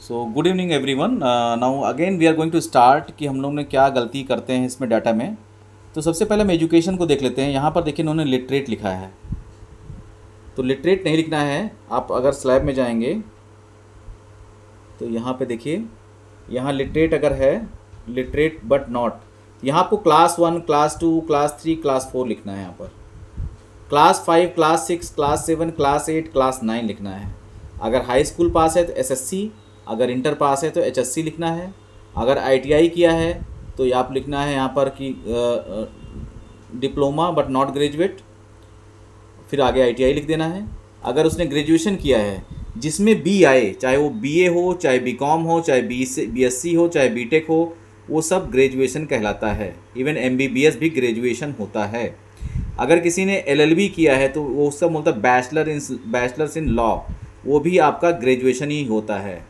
So good evening everyone. Now again we are going to start कि हम लोग ने क्या गलती करते हैं इसमें डाटा में। तो सबसे पहले हम एजुकेशन को देख लेते हैं। यहाँ पर देखिए इन्होंने लिटरेट लिखा है, तो लिटरेट नहीं लिखना है। आप अगर स्लैब में जाएंगे तो यहाँ पे देखिए, यहाँ लिटरेट अगर है लिटरेट बट नॉट, यहाँ आपको क्लास 1, क्लास 2, क्लास 3, क्लास 4 लिखना है। यहाँ पर class 5, class 6, class 7, class 8, class 9 लिखना है। अगर हाई स्कूल पास है तो एसएससी, अगर इंटर पास है तो एचएससी लिखना है। अगर आईटीआई किया है तो आप लिखना है यहाँ पर कि डिप्लोमा बट नॉट ग्रेजुएट, फिर आगे आईटीआई लिख देना है। अगर उसने ग्रेजुएशन किया है जिसमें बी आए, चाहे वो बीए हो, चाहे बीकॉम हो, चाहे बीएससी हो, चाहे बीटेक हो, वो सब ग्रेजुएशन कहलाता है। इवन एमबीबीएस भी ग्रेजुएशन होता है। अगर किसी ने एलएलबी किया है तो वो सब बोलता है बैचलर्स इन लॉ, वो भी आपका ग्रेजुएशन ही होता है।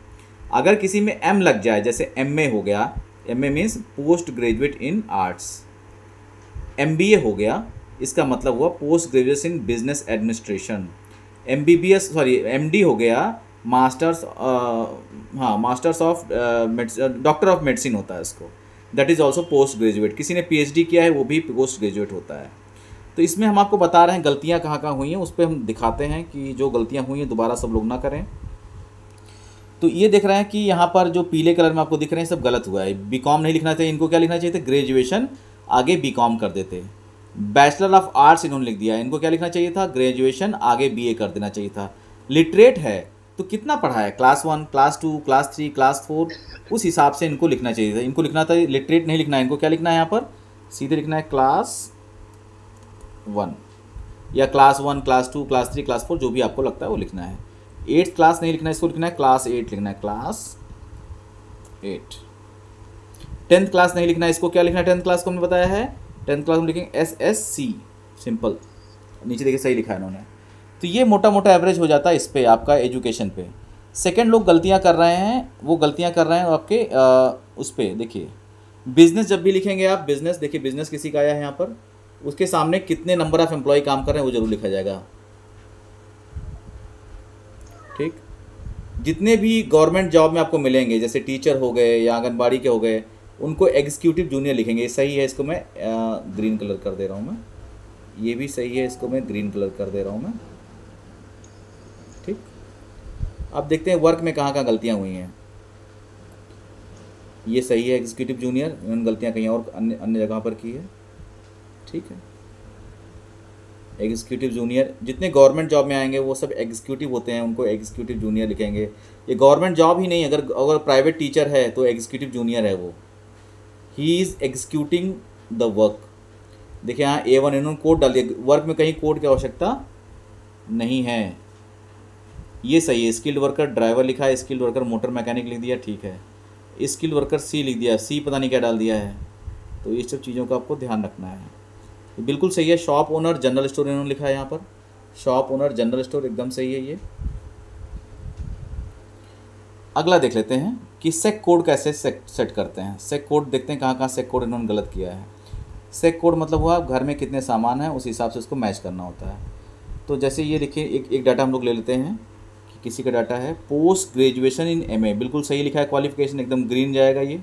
अगर किसी में एम लग जाए, जैसे एमए हो गया, MA means post graduate in arts. MBA हो गया, इसका मतलब हुआ post graduate in business administration. MBBS sorry MD हो गया, masters masters of doctor of medicine होता है इसको, that is also post graduate. किसी ने पीएचडी किया है वो भी पोस्ट ग्रेजुएट होता है। तो इसमें हम आपको बता रहे हैं गलतियां कहाँ कहाँ हुई हैं, उस पर हम दिखाते हैं कि जो गलतियां हुई हैं दोबारा सब लोग ना करें। तो ये देख रहे हैं कि यहाँ पर जो पीले कलर में आपको दिख रहे हैं सब गलत हुआ है। बीकॉम नहीं लिखना चाहिए, इनको क्या लिखना चाहिए था, ग्रेजुएशन, आगे बीकॉम कर देते। बैचलर ऑफ आर्ट्स इन्होंने लिख दिया, इनको क्या लिखना चाहिए था, ग्रेजुएशन, आगे बीए कर देना चाहिए था। लिटरेट है तो कितना पढ़ा है, क्लास 1, क्लास 2, क्लास 3, क्लास 4, उस हिसाब से इनको लिखना चाहिए था। इनको लिखना था लिटरेट नहीं लिखना है, इनको क्या लिखना है, यहाँ पर सीधे लिखना है क्लास 1 या क्लास 1, क्लास 2, क्लास 3, क्लास 4, जो भी आपको लगता है वो लिखना है। 8th क्लास नहीं लिखना है, इसको लिखना है क्लास 8 लिखना है, क्लास 8। 10th क्लास नहीं लिखना है, इसको क्या लिखना है, 10th क्लास को हमने बताया है, 10th क्लास में लिखेंगे एसएससी, सिंपल। नीचे देखिए सही लिखा है इन्होंने। तो ये मोटा मोटा एवरेज हो जाता है इस पे आपका एजुकेशन पे। सेकंड लोग गलतियां कर रहे हैं, वो गलतियां कर रहे हैं आपके उस पे देखिए, बिजनेस जब भी लिखेंगे आप, बिजनेस देखिए, बिजनेस किसी का आया है यहाँ पर, उसके सामने कितने नंबर ऑफ एम्प्लॉय काम कर रहे हैं वो जरूर लिखा जाएगा। ठीक, जितने भी गवर्नमेंट जॉब में आपको मिलेंगे, जैसे टीचर हो गए या आंगनबाड़ी के हो गए, उनको एग्जीक्यूटिव जूनियर लिखेंगे। सही है, इसको मैं ग्रीन कलर कर दे रहा हूँ मैं, ये भी सही है, इसको मैं ग्रीन कलर कर दे रहा हूँ मैं। ठीक, अब देखते हैं वर्क में कहाँ कहाँ गलतियाँ हुई हैं। ये सही है एग्जीक्यूटिव जूनियर, उन्होंने गलतियाँ कहीं और अन्य जगह पर की है। ठीक है, एग्जीक्यूटिव जूनियर जितने गवर्नमेंट जॉब में आएंगे वो सब एग्जीक्यूटिव होते हैं, उनको एग्जीक्यूटिव जूनियर लिखेंगे। ये गवर्नमेंट जॉब ही नहीं, अगर प्राइवेट टीचर है तो एग्जीक्यूटिव जूनियर है वो, he is executing the work. देखिए यहाँ A1 इन्होंने कोड डाल दिया, वर्क में कहीं कोड की आवश्यकता नहीं है, ये सही है। स्किल्ड वर्कर ड्राइवर लिखा है, स्किल्ड वर्कर मोटर मैकेनिक लिख दिया, ठीक है। स्किल्ड वर्कर सी लिख दिया, सी पता नहीं क्या डाल दिया है, तो ये सब चीज़ों का आपको ध्यान रखना है। तो बिल्कुल सही है। शॉप ओनर जनरल स्टोर इन्होंने लिखा है यहाँ पर, शॉप ओनर जनरल स्टोर एकदम सही है ये। अगला देख लेते हैं कि सेक कोड कैसे सेट करते हैं। सेक कोड देखते हैं कहाँ कहाँ सेक कोड इन्होंने गलत किया है। सेक कोड मतलब हुआ घर में कितने सामान हैं उस हिसाब से उसको मैच करना होता है। तो जैसे ये देखिए, एक डाटा हम लोग ले लेते हैं कि किसी का डाटा है पोस्ट ग्रेजुएशन इन एमए, बिल्कुल सही लिखा है, क्वालिफिकेशन एकदम ग्रीन जाएगा ये।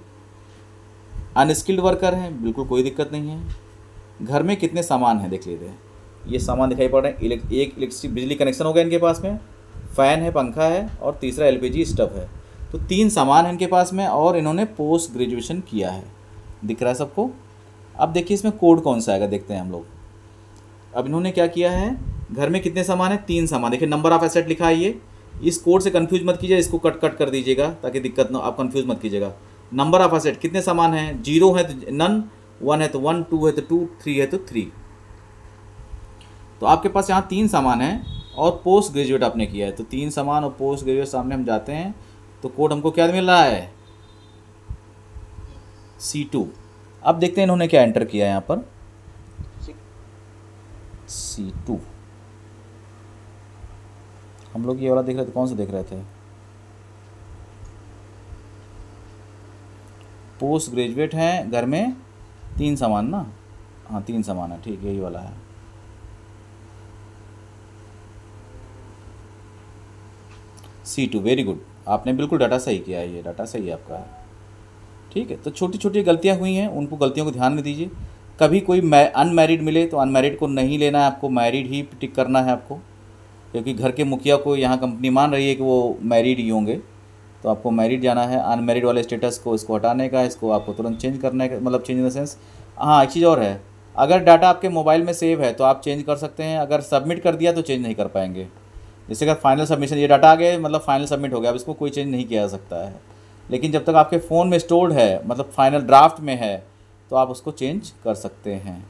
अनस्किल्ड वर्कर है, बिल्कुल कोई दिक्कत नहीं है। घर में कितने सामान हैं देख लीजिए, ये सामान दिखाई पड़ रहे हैं। एक इलेक्ट्रिसिटी बिजली कनेक्शन हो गया इनके पास में, फ़ैन है, पंखा है, और तीसरा एलपीजी स्टव है। तो 3 सामान है इनके पास में, और इन्होंने पोस्ट ग्रेजुएशन किया है, दिख रहा है सबको। अब देखिए इसमें कोड कौन सा आएगा, देखते हैं हम लोग। अब इन्होंने क्या किया है, घर में कितने सामान है, 3 सामान। देखिए नंबर ऑफ एसेट लिखा है ये, इस कोड से कन्फ्यूज मत कीजिए, इसको कट कर दीजिएगा ताकि दिक्कत ना, आप कन्फ्यूज मत कीजिएगा। नंबर ऑफ एसेट कितने सामान हैं, 0 है तो नन, 1 है तो 1, 2 है तो 2, 3 है तो 3। तो आपके पास यहाँ 3 सामान है और पोस्ट ग्रेजुएट आपने किया है, तो 3 सामान और पोस्ट ग्रेजुएट सामने हम जाते हैं तो कोड हमको क्या मिल रहा है, C2। अब देखते हैं इन्होंने क्या एंटर किया है यहाँ पर, C2। हम लोग ये वाला देख रहे थे, कौन सा देख रहे थे, पोस्ट ग्रेजुएट हैं, घर में 3 सामान ना, हाँ 3 सामान है, ठीक यही वाला है। C2, very good. आपने बिल्कुल डाटा सही किया है, ये डाटा सही है आपका। ठीक है, तो छोटी छोटी गलतियाँ हुई हैं, उनको गलतियों को ध्यान में दीजिए। कभी कोई अनमैरिड मिले तो अनमैरिड को नहीं लेना है आपको, मैरिड ही टिक करना है आपको, क्योंकि घर के मुखिया को यहाँ कंपनी मान रही है कि वो मैरिड ही होंगे, तो आपको मैरिड जाना है। अनमैरिड वाले स्टेटस को इसको हटाने का, इसको आपको तुरंत चेंज करने का, मतलब चेंज इन द सेंस। हाँ, एक चीज़ और है, अगर डाटा आपके मोबाइल में सेव है तो आप चेंज कर सकते हैं, अगर सबमिट कर दिया तो चेंज नहीं कर पाएंगे। जैसे अगर फाइनल सबमिशन, ये डाटा आ गया मतलब फाइनल सबमिट हो गया, अब इसको कोई चेंज नहीं किया जा सकता है। लेकिन जब तक आपके फ़ोन में स्टोर्ड है, मतलब फाइनल ड्राफ्ट में है, तो आप उसको चेंज कर सकते हैं।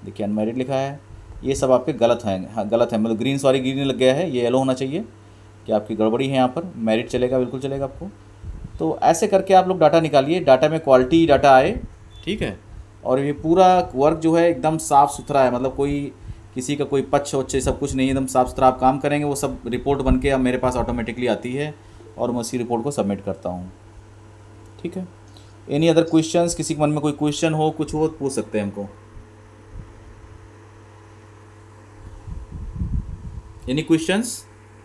देखिए अनमैरिड लिखा है, ये सब आपके गलत हैं। हाँ गलत है, मतलब ग्रीन, सॉरी ग्रीन लग गया है, ये येलो होना चाहिए कि आपकी गड़बड़ी है यहाँ पर। मैरिड चलेगा, बिल्कुल चलेगा आपको। तो ऐसे करके आप लोग डाटा निकालिए, डाटा में क्वालिटी डाटा आए, ठीक है। और ये पूरा वर्क जो है एकदम साफ़ सुथरा है, मतलब कोई किसी का कोई पक्ष वच्छ सब कुछ नहीं है, एकदम साफ़ सुथरा आप काम करेंगे, वो सब रिपोर्ट बन के अब मेरे पास ऑटोमेटिकली आती है और मैं उसी रिपोर्ट को सबमिट करता हूँ। ठीक है, एनी अदर क्वेश्चंस, किसी के मन में कोई क्वेश्चन हो, कुछ हो तो पूछ सकते हैं हमको। Any questions?